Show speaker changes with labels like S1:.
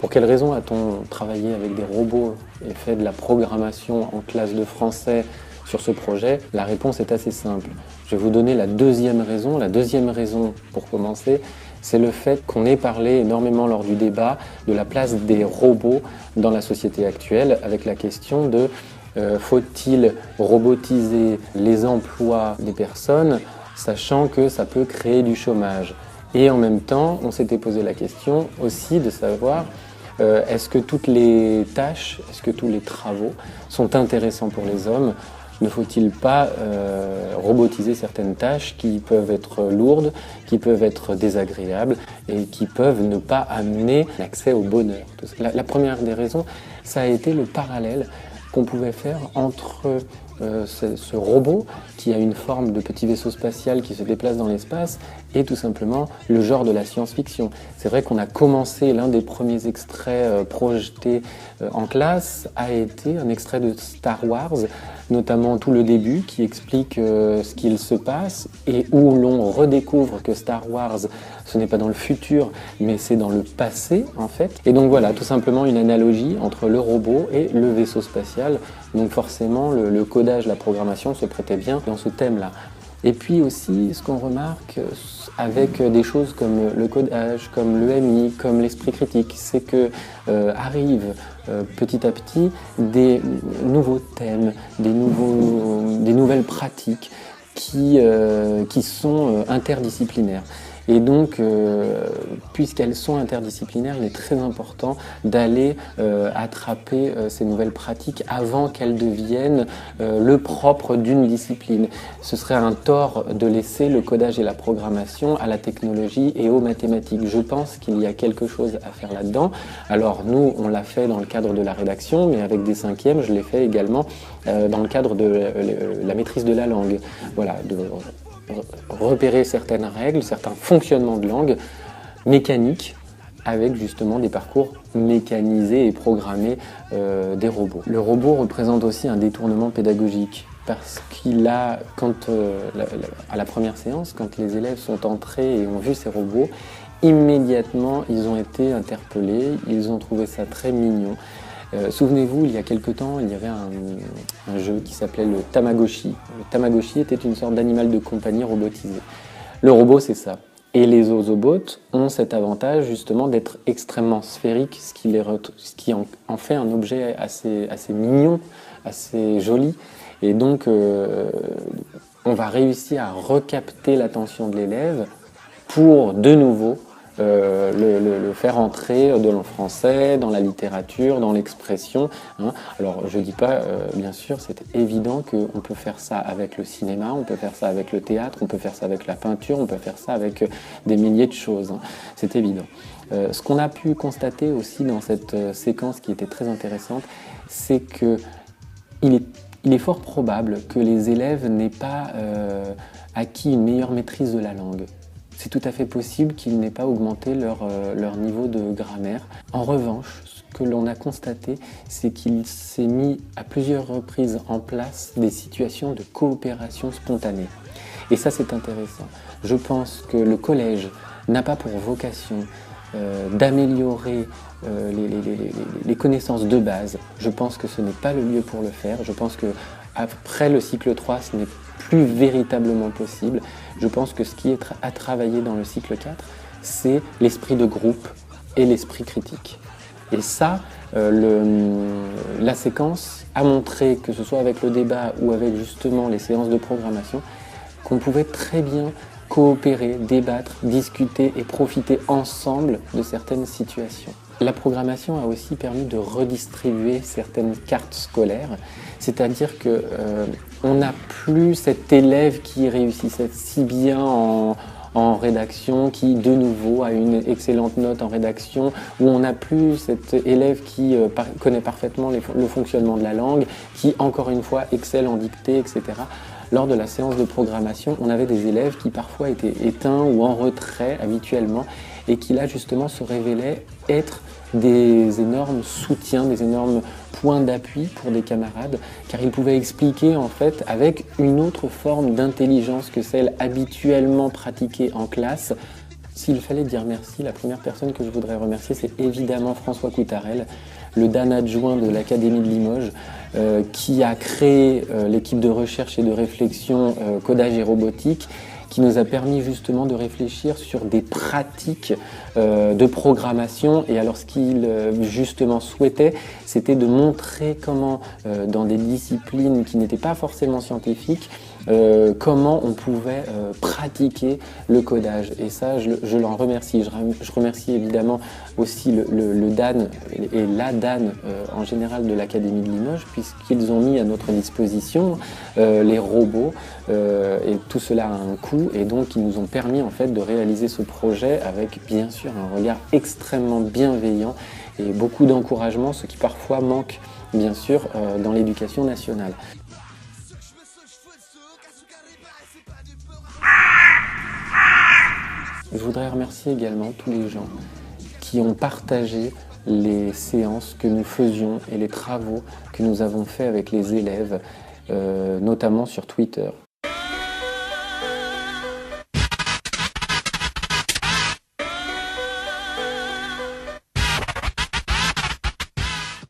S1: Pour quelles raisons a-t-on travaillé avec des robots et fait de la programmation en classe de français sur ce projet? La réponse est assez simple. Je vais vous donner la deuxième raison. La deuxième raison, pour commencer, c'est le fait qu'on ait parlé énormément lors du débat de la place des robots dans la société actuelle, avec la question de faut-il robotiser les emplois des personnes, sachant que ça peut créer du chômage. Et en même temps, on s'était posé la question aussi de savoir est-ce que toutes les tâches, est-ce que tous les travaux sont intéressants pour les hommes? Ne faut-il pas robotiser certaines tâches qui peuvent être lourdes, qui peuvent être désagréables et qui peuvent ne pas amener l'accès au bonheur? La première des raisons, ça a été le parallèle qu'on pouvait faire entre ce robot qui a une forme de petit vaisseau spatial qui se déplace dans l'espace et tout simplement le genre de la science-fiction. C'est vrai qu'on a commencé, l'un des premiers extraits projetés en classe a été un extrait de Star Wars, notamment tout le début qui explique ce qu'il se passe et où l'on redécouvre que Star Wars, ce n'est pas dans le futur, mais c'est dans le passé en fait. Et donc voilà, tout simplement une analogie entre le robot et le vaisseau spatial. Donc forcément, le codage, la programmation se prêtait bien dans ce thème-là. Et puis aussi, ce qu'on remarque avec des choses comme le codage, comme l'EMI, comme l'esprit critique, c'est que arrivent petit à petit des nouveaux thèmes, des nouvelles pratiques qui sont interdisciplinaires. Et donc, puisqu'elles sont interdisciplinaires, il est très important d'aller attraper ces nouvelles pratiques avant qu'elles deviennent le propre d'une discipline. Ce serait un tort de laisser le codage et la programmation à la technologie et aux mathématiques. Je pense qu'il y a quelque chose à faire là-dedans. Alors nous, on l'a fait dans le cadre de la rédaction, mais avec des cinquièmes, je l'ai fait également dans le cadre de la maîtrise de la langue. Voilà, de repérer certaines règles, certains fonctionnements de langue mécaniques avec justement des parcours mécanisés et programmés des robots. Le robot représente aussi un détournement pédagogique parce qu'il a, à la première séance, quand les élèves sont entrés et ont vu ces robots, immédiatement ils ont été interpellés, ils ont trouvé ça très mignon. Souvenez-vous, il y a quelque temps, il y avait un jeu qui s'appelait le Tamagotchi. Le Tamagotchi était une sorte d'animal de compagnie robotisé. Le robot, c'est ça. Et les Ozobots ont cet avantage justement d'être extrêmement sphériques, ce qui en fait un objet assez mignon, assez joli. Et donc, on va réussir à recapter l'attention de l'élève pour, de nouveau, le faire entrer dans le français, dans la littérature, dans l'expression. Hein. Alors je dis pas, bien sûr, c'est évident qu'on peut faire ça avec le cinéma, on peut faire ça avec le théâtre, on peut faire ça avec la peinture, on peut faire ça avec des milliers de choses. Hein. C'est évident. Ce qu'on a pu constater aussi dans cette séquence qui était très intéressante, c'est que il est fort probable que les élèves n'aient pas acquis une meilleure maîtrise de la langue. C'est tout à fait possible qu'ils n'aient pas augmenté leur niveau de grammaire. En revanche, ce que l'on a constaté, c'est qu'il s'est mis à plusieurs reprises en place des situations de coopération spontanée. Et ça, c'est intéressant. Je pense que le collège n'a pas pour vocation d'améliorer les connaissances de base. Je pense que ce n'est pas le lieu pour le faire. Je pense qu'après le cycle 3, ce n'est plus véritablement possible. Je pense que ce qui est à travailler dans le cycle 4, c'est l'esprit de groupe et l'esprit critique. Et ça, la séquence a montré, que ce soit avec le débat ou avec justement les séances de programmation, qu'on pouvait très bien coopérer, débattre, discuter et profiter ensemble de certaines situations. La programmation a aussi permis de redistribuer certaines cartes scolaires, c'est-à-dire qu'on n'a plus cet élève qui réussissait si bien en rédaction, qui de nouveau a une excellente note en rédaction, où on n'a plus cet élève qui connaît parfaitement le fonctionnement de la langue, qui encore une fois excelle en dictée, etc. Lors de la séance de programmation, on avait des élèves qui parfois étaient éteints ou en retrait habituellement et qui là justement se révélaient être des énormes soutiens, des énormes points d'appui pour des camarades, car ils pouvaient expliquer en fait avec une autre forme d'intelligence que celle habituellement pratiquée en classe S'il fallait dire merci, la première personne que je voudrais remercier, c'est évidemment François Coutarel, le DAN adjoint de l'Académie de Limoges, qui a créé l'équipe de recherche et de réflexion codage et robotique, qui nous a permis justement de réfléchir sur des pratiques de programmation. Et alors ce qu'il justement souhaitait, c'était de montrer comment dans des disciplines qui n'étaient pas forcément scientifiques, comment on pouvait pratiquer le codage. Et ça, je l'en remercie. Je remercie évidemment aussi le DAN et la DAN en général de l'Académie de Limoges, puisqu'ils ont mis à notre disposition les robots, et tout cela a un coût, et donc ils nous ont permis en fait de réaliser ce projet avec bien sûr un regard extrêmement bienveillant et beaucoup d'encouragement, ce qui parfois manque bien sûr dans l'éducation nationale. Je voudrais remercier également tous les gens qui ont partagé les séances que nous faisions et les travaux que nous avons faits avec les élèves, notamment sur Twitter.